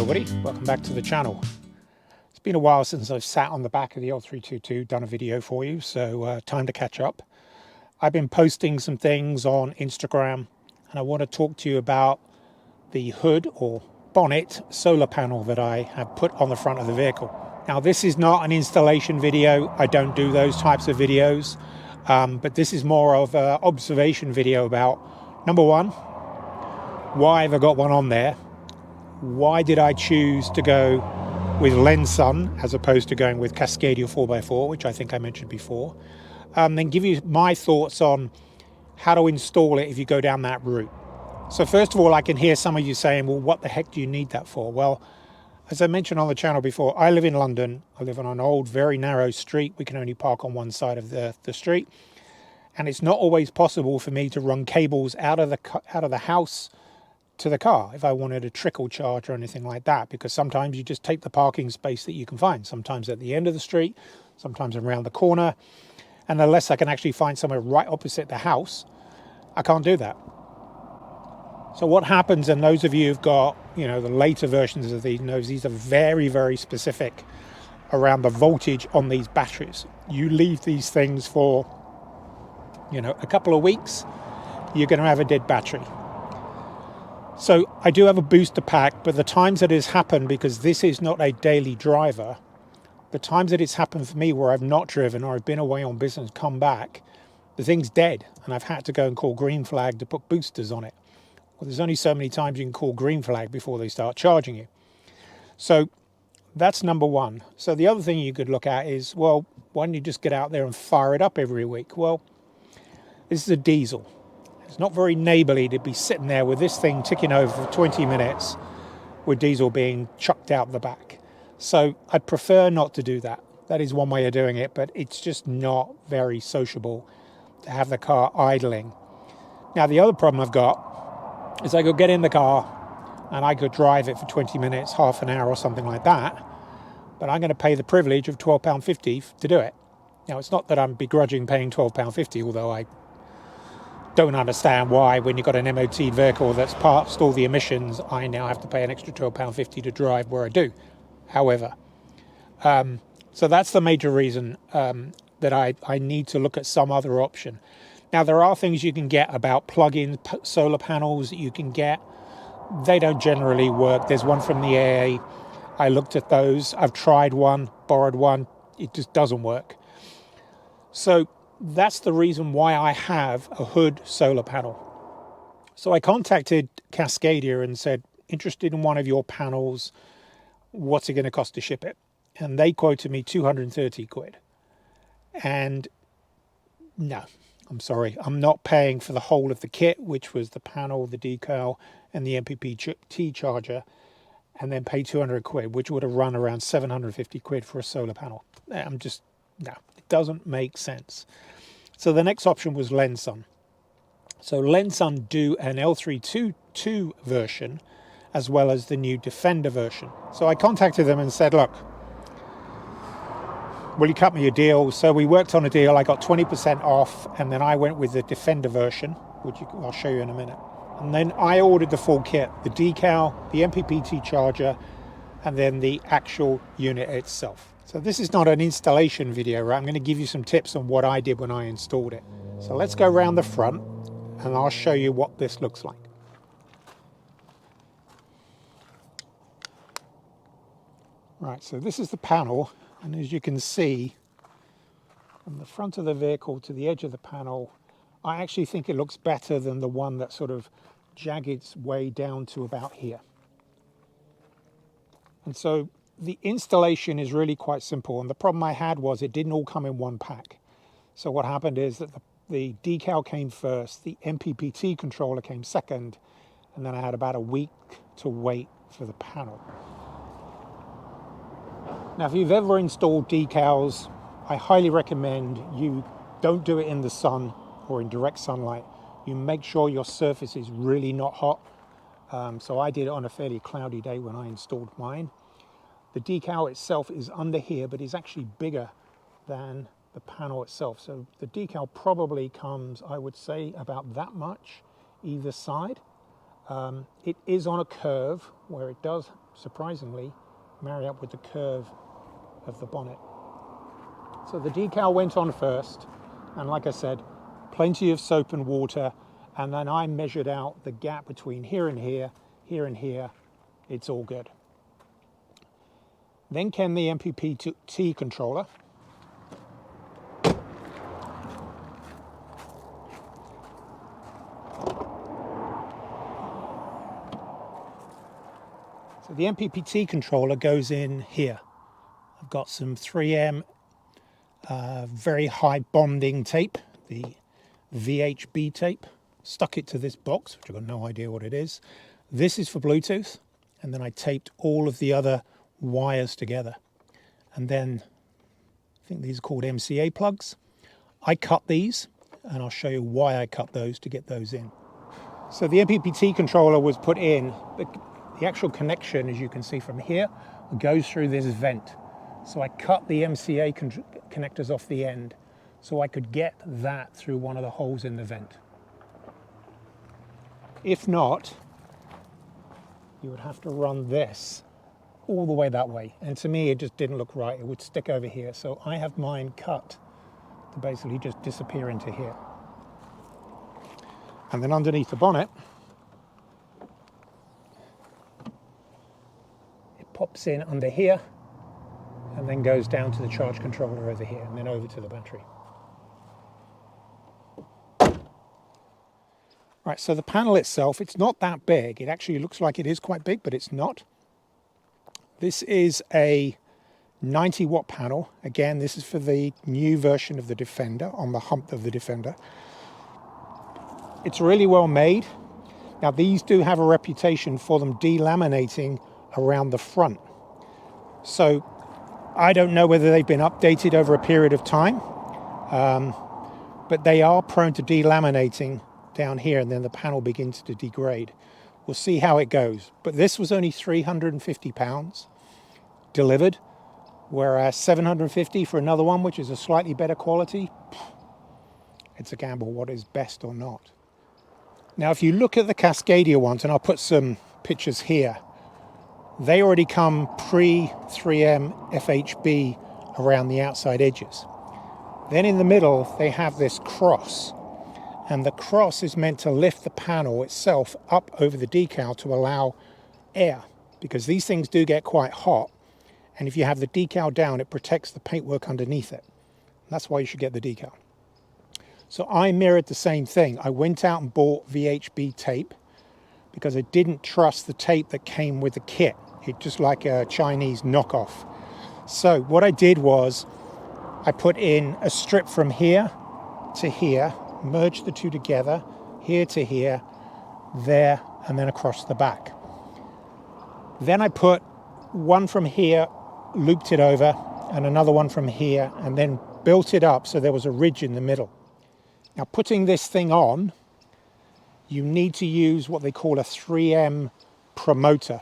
everybody, welcome back to the channel. It's been a while since I've sat on the back of the L322, done a video for you, so time to catch up. I've been posting some things on Instagram and I want to talk to you about the hood or bonnet solar panel that I have put on the front of the vehicle. Now this is not an installation video, I don't do those types of videos, but this is more of an observation video about, number one, why have I got one on there? Why did I choose to go with Lensun as opposed to going with Cascadia 4x4, which I think I mentioned before? Then give you my thoughts on how to install it if you go down that route. So first of all, I can hear some of you saying, well, what the heck do you need that for? Well, as I mentioned on the channel before, I live in London. I live on an old, very narrow street. We can only park on one side of the street. And it's not always possible for me to run cables out of the house to the car if I wanted a trickle charge or anything like that, because sometimes you just take the parking space that you can find, sometimes at the end of the street, sometimes around the corner, and unless I can actually find somewhere right opposite the house, I can't do that. So what happens, and those of you who've got, you know, the later versions of these knows these are very, very specific around the voltage on these batteries. You leave these things for, you know, a couple of weeks, you're going to have a dead battery. So I do have a booster pack, but the times that it's happened, because this is not a daily driver, the times that it's happened for me where I've not driven or I've been away on business, come back, the thing's dead, and I've had to go and call Green Flag to put boosters on it. Well, there's only so many times you can call Green Flag before they start charging you. So that's number one. So the other thing you could look at is, well, why don't you just get out there and fire it up every week? Well, this is a diesel. It's not very neighbourly to be sitting there with this thing ticking over for 20 minutes with diesel being chucked out the back. So I'd prefer not to do that. That is one way of doing it, but it's just not very sociable to have the car idling. Now the other problem I've got is I could get in the car and I could drive it for 20 minutes, half an hour or something like that, but I'm going to pay the privilege of £12.50 to do it. Now it's not that I'm begrudging paying £12.50, although I don't understand why, when you've got an MOT vehicle that's passed all the emissions, I now have to pay an extra £12.50 to drive where I do. However, so that's the major reason that I need to look at some other option. Now, there are things you can get about plug-in solar panels that you can get. They don't generally work. There's one from the AA. I looked at those. I've tried one, borrowed one. It just doesn't work. So that's the reason why I have a hood solar panel. So I contacted Cascadia and said, interested in one of your panels, what's it going to cost to ship it? And they quoted me 230 quid. And no, I'm sorry, I'm not paying for the whole of the kit, which was the panel, the decal, and the MPPT charger, and then pay 200 quid, which would have run around 750 quid for a solar panel. I'm just, no, it doesn't make sense. So the next option was Lensun. So Lensun do an L322 version as well as the new Defender version. So I contacted them and said, look, will you cut me a deal? So we worked on a deal. I got 20% off, and then I went with the Defender version, which I'll show you in a minute. And then I ordered the full kit, the decal, the MPPT charger, and then the actual unit itself. So this is not an installation video, right? I'm going to give you some tips on what I did when I installed it. So let's go around the front and I'll show you what this looks like. Right, so this is the panel, and as you can see, from the front of the vehicle to the edge of the panel, I actually think it looks better than the one that sort of jagged its way down to about here. And so the installation is really quite simple, and the problem I had was it didn't all come in one pack. So what happened is that the decal came first, the MPPT controller came second, and then I had about a week to wait for the panel. Now, if you've ever installed decals, I highly recommend you don't do it in the sun or in direct sunlight. You make sure your surface is really not hot. So I did it on a fairly cloudy day when I installed mine. The decal itself is under here, but is actually bigger than the panel itself. So the decal probably comes, I would say, about that much either side. It is on a curve where it does, surprisingly, marry up with the curve of the bonnet. So the decal went on first, and like I said, plenty of soap and water, and then I measured out the gap between here and here, here and here. It's all good. Then came the MPPT controller. So the MPPT controller goes in here. I've got some 3M very high bonding tape, the VHB tape. Stuck it to this box, which I've got no idea what it is. This is for Bluetooth, and then I taped all of the other wires together. And then, I think these are called MCA plugs. I cut these, and I'll show you why I cut those to get those in. So the MPPT controller was put in. The actual connection, as you can see from here, goes through this vent. So I cut the MCA connectors off the end so I could get that through one of the holes in the vent. If not, you would have to run this all the way that way. And to me, it just didn't look right. It would stick over here. So I have mine cut to basically just disappear into here. And then underneath the bonnet, it pops in under here and then goes down to the charge controller over here and then over to the battery. Right, so the panel itself, it's not that big. It actually looks like it is quite big, but it's not. This is a 90-watt panel. Again, this is for the new version of the Defender, on the hump of the Defender. It's really well made. Now, these do have a reputation for them delaminating around the front. So I don't know whether they've been updated over a period of time, but they are prone to delaminating down here, and then the panel begins to degrade. We'll see how it goes. But this was only £350 delivered, whereas 750 for another one, which is a slightly better quality. It's a gamble what is best or not. Now, if you look at the Cascadia ones, and I'll put some pictures here, they already come pre-3M FHB around the outside edges. Then in the middle, they have this cross. And the cross is meant to lift the panel itself up over the decal to allow air, because these things do get quite hot. And if you have the decal down, it protects the paintwork underneath it. And that's why you should get the decal. So I mirrored the same thing. I went out and bought VHB tape because I didn't trust the tape that came with the kit. It's just like a Chinese knockoff. So what I did was I put in a strip from here to here, merged the two together, here to here, there, and then across the back. Then I put one from here, looped it over, and another one from here, and then built it up so there was a ridge in the middle. Now, putting this thing on, you need to use what they call a 3M promoter.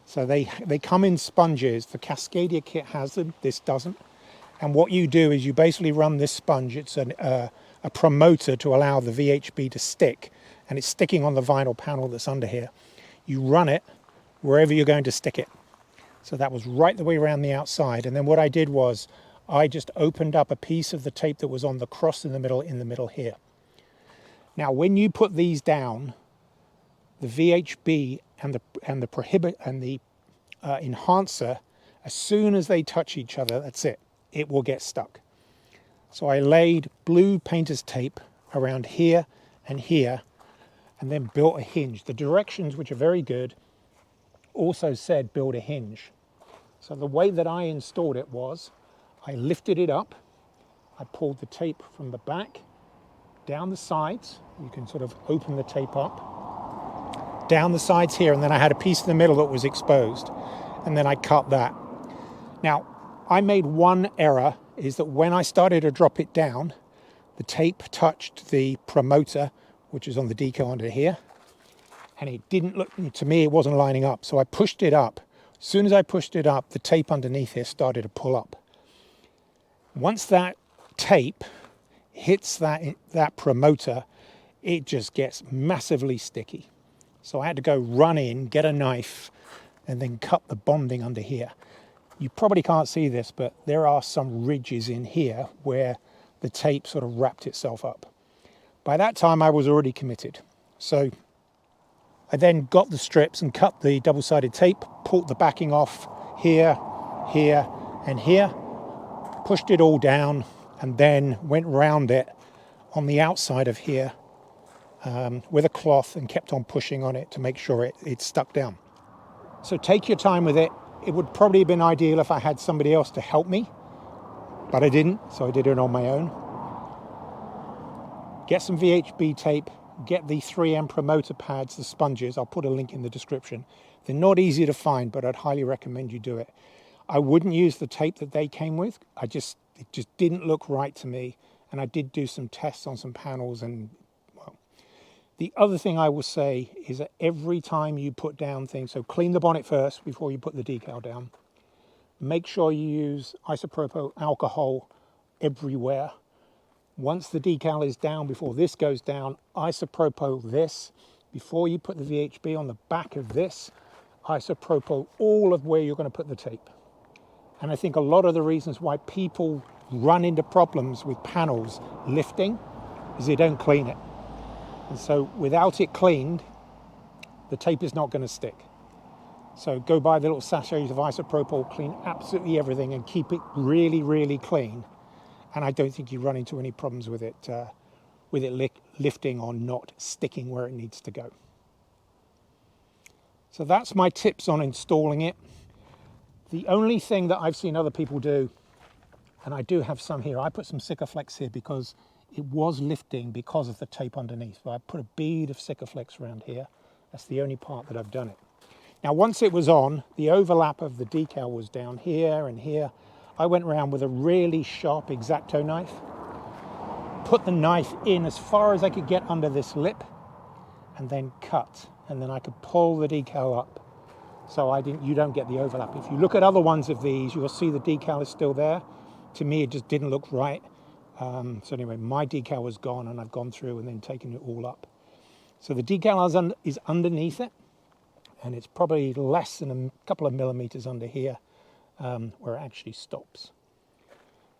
So they come in sponges. The Cascadia kit has them, this doesn't. And what you do is you basically run this sponge. It's a promoter to allow the VHB to stick, and it's sticking on the vinyl panel that's under here. You run it wherever you're going to stick it. So that was right the way around the outside. And then what I did was I just opened up a piece of the tape that was on the cross in the middle here. Now, when you put these down, the VHB and the enhancer, as soon as they touch each other, that's it. It will get stuck. So I laid blue painter's tape around here, and then built a hinge. The directions, which are very good, also said build a hinge. So the way that I installed it was, I lifted it up, I pulled the tape from the back, down the sides, you can sort of open the tape up, down the sides here, and then I had a piece in the middle that was exposed, and then I cut that. Now, I made one error, is that when I started to drop it down, the tape touched the promoter, which is on the decal under here, and it didn't look, to me, it wasn't lining up. So I pushed it up. As soon as I pushed it up, the tape underneath here started to pull up. Once that tape hits that promoter, it just gets massively sticky. So I had to go run in, get a knife, and then cut the bonding under here. You probably can't see this, but there are some ridges in here where the tape sort of wrapped itself up. By that time, I was already committed. So I then got the strips and cut the double-sided tape, pulled the backing off here, here, and here, pushed it all down, and then went round it on the outside of here with a cloth and kept on pushing on it to make sure it stuck down. So take your time with it. It would probably have been ideal if I had somebody else to help me, but I didn't, so I did it on my own. Get some VHB tape, get the 3M promoter pads, the sponges. I'll put a link in the description. They're not easy to find, but I'd highly recommend you do it. I wouldn't use the tape that they came with. It just didn't look right to me, and I did do some tests on some panels. And well, the other thing I will say is that every time you put down things, so clean the bonnet first before you put the decal down. Make sure you use isopropyl alcohol everywhere. Once the decal is down, before this goes down, isopropyl this. Before you put the VHB on the back of this, isopropyl all of where you're going to put the tape. And I think a lot of the reasons why people run into problems with panels lifting is they don't clean it. And so without it cleaned, the tape is not going to stick. So go buy the little sachets of isopropyl, clean absolutely everything and keep it really, really clean. And I don't think you run into any problems with it lifting or not sticking where it needs to go. So that's my tips on installing it. The only thing that I've seen other people do, and I do have some here, I put some Sikaflex here because it was lifting because of the tape underneath. So I put a bead of Sikaflex around here. That's the only part that I've done it. Now, once it was on, the overlap of the decal was down here and here. I went around with a really sharp X-Acto knife, put the knife in as far as I could get under this lip, and then cut. And then I could pull the decal up so you don't get the overlap. If you look at other ones of these, you'll see the decal is still there. To me, it just didn't look right. So anyway, my decal was gone, and I've gone through and then taken it all up. So the decal is underneath it, and it's probably less than a couple of millimeters under here where it actually stops.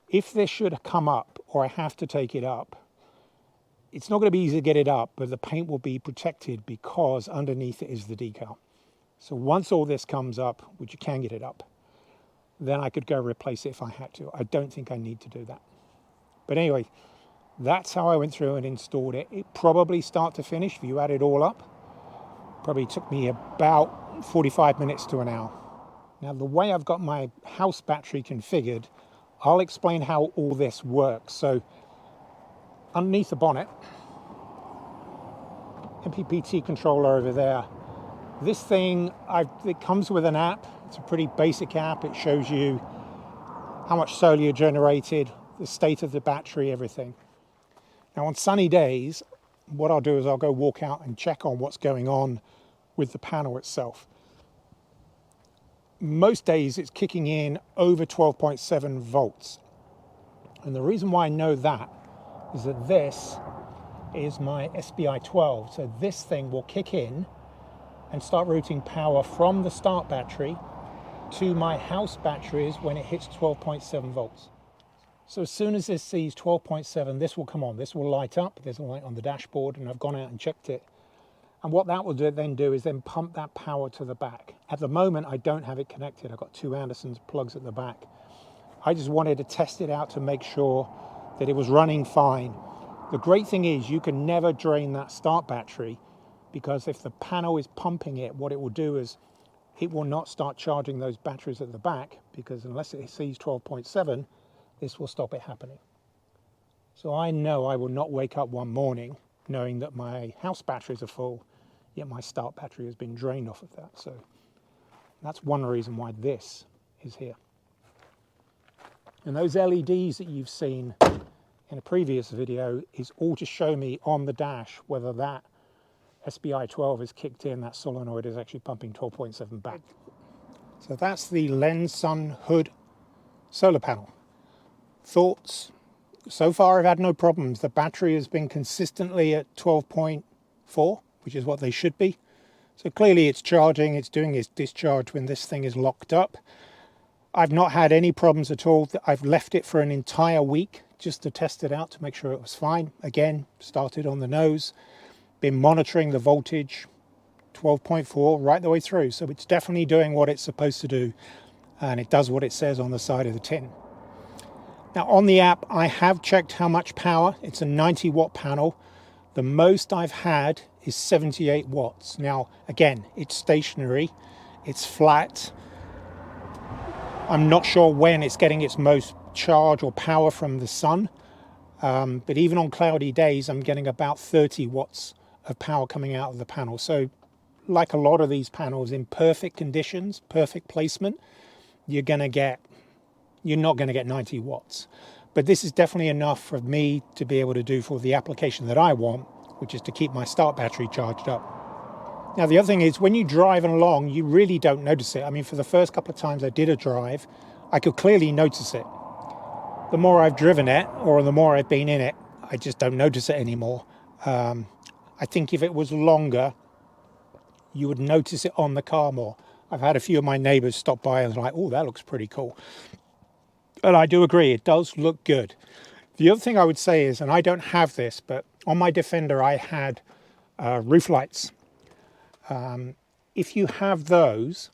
If this should come up, or I have to take it up, it's not going to be easy to get it up, but the paint will be protected because underneath it is the decal. So once all this comes up, which you can get it up, then I could go replace it if I had to. I don't think I need to do that. But anyway, that's how I went through and installed it. It probably start to finish, if you add it all up, probably took me about 45 minutes to an hour. Now, the way I've got my house battery configured, I'll explain how all this works. So underneath the bonnet, MPPT controller over there. This thing, it comes with an app. It's a pretty basic app. It shows you how much solar you generated, the state of the battery, everything. Now, on sunny days, what I'll do is I'll go walk out and check on what's going on with the panel itself. Most days it's kicking in over 12.7 volts. And the reason why I know that is that this is my SBI 12. So this thing will kick in and start routing power from the start battery to my house batteries when it hits 12.7 volts. So as soon as this sees 12.7, this will come on. This will light up. There's a light on the dashboard, and I've gone out and checked it. And what that will then do is then pump that power to the back. At the moment, I don't have it connected. I've got 2 Anderson's plugs at the back. I just wanted to test it out to make sure that it was running fine. The great thing is you can never drain that start battery, because if the panel is pumping it, what it will do is it will not start charging those batteries at the back, because unless it sees 12.7, this will stop it happening. So I know I will not wake up one morning knowing that my house batteries are full, yet my start battery has been drained off of that. So that's one reason why this is here. And those LEDs that you've seen in a previous video is all to show me on the dash whether that SBI 12 is kicked in, that solenoid is actually pumping 12.7 back. So that's the Lensun hood solar panel. Thoughts? So far I've had no problems. The battery has been consistently at 12.4, which is what they should be. So clearly it's charging, it's doing its discharge when this thing is locked up. I've not had any problems at all. I've left it for an entire week just to test it out to make sure it was fine. Again, started on the nose, been monitoring the voltage, 12.4 right the way through. So it's definitely doing what it's supposed to do, and it does what it says on the side of the tin. Now on the app, I have checked how much power. It's a 90 watt panel. The most I've had is 78 watts. Now, again, it's stationary, it's flat. I'm not sure when it's getting its most charge or power from the sun, but even on cloudy days, I'm getting about 30 watts of power coming out of the panel. So like a lot of these panels, in perfect conditions, perfect placement, you're not going to get 90 watts. But this is definitely enough for me to be able to do for the application that I want, which is to keep my start battery charged up. Now the other thing is, when you're driving along, you really don't notice it. I mean, for the first couple of times I did a drive, I could clearly notice it. The more I've driven it, or the more I've been in it, I just don't notice it anymore. I think if it was longer, you would notice it on the car more. I've had a few of my neighbors stop by and like, oh, that looks pretty cool. And I do agree, it does look good. The other thing I would say is, and I don't have this, but on my Defender I had roof lights. If you have those,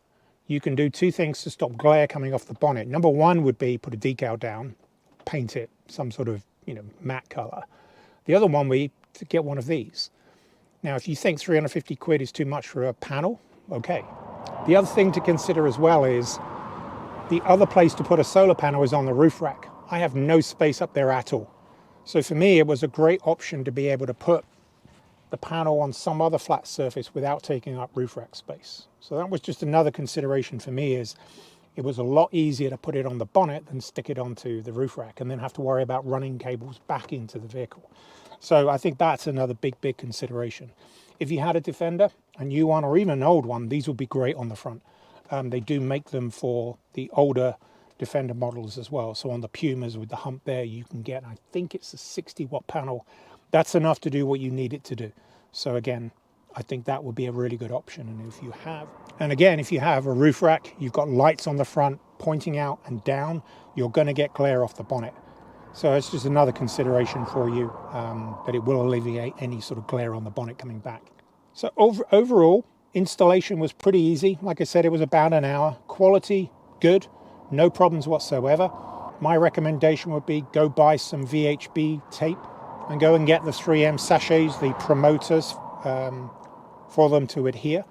you can do two things to stop glare coming off the bonnet. Number one would be put a decal down, paint it some sort of matte color. The other one would be to get one of these. Now, if you think 350 quid is too much for a panel, okay. The other thing to consider as well is the other place to put a solar panel is on the roof rack. I have no space up there at all. So for me, it was a great option to be able to put the panel on some other flat surface without taking up roof rack space. So that was just another consideration for me, is it was a lot easier to put it on the bonnet than stick it onto the roof rack and then have to worry about running cables back into the vehicle. So I think that's another big consideration. If you had a Defender, a new one or even an old one, these would be great on the front. They do make them for the older Defender models as well. So on the Pumas with the hump there, you can get, I think it's a 60 watt panel. That's enough to do what you need it to do. So again, I think that would be a really good option. And if you have a roof rack, you've got lights on the front pointing out and down, you're going to get glare off the bonnet. So it's just another consideration for you, that it will alleviate any sort of glare on the bonnet coming back. So overall, installation was pretty easy. Like I said, it was about an hour. Quality, good, no problems whatsoever. My recommendation would be go buy some VHB tape and go and get the 3M sachets, the promoters, for them to adhere.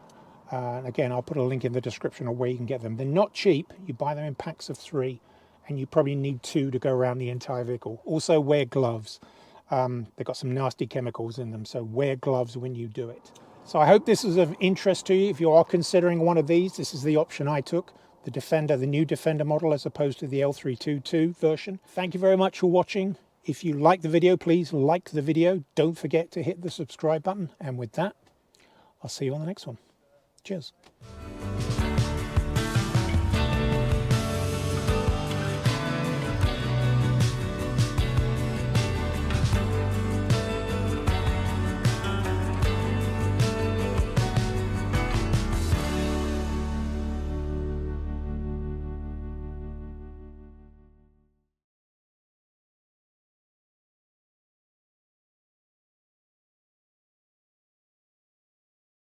And again, I'll put a link in the description of where you can get them. They're not cheap. You buy them in packs of 3, and you probably need 2 to go around the entire vehicle. Also wear gloves. They've got some nasty chemicals in them, so wear gloves when you do it. So I hope this is of interest to you. If you are considering one of these, this is the option I took. The Defender, the new Defender model, as opposed to the L322 version. Thank you very much for watching. If you like the video, please like the video. Don't forget to hit the subscribe button. And with that, I'll see you on the next one. Cheers.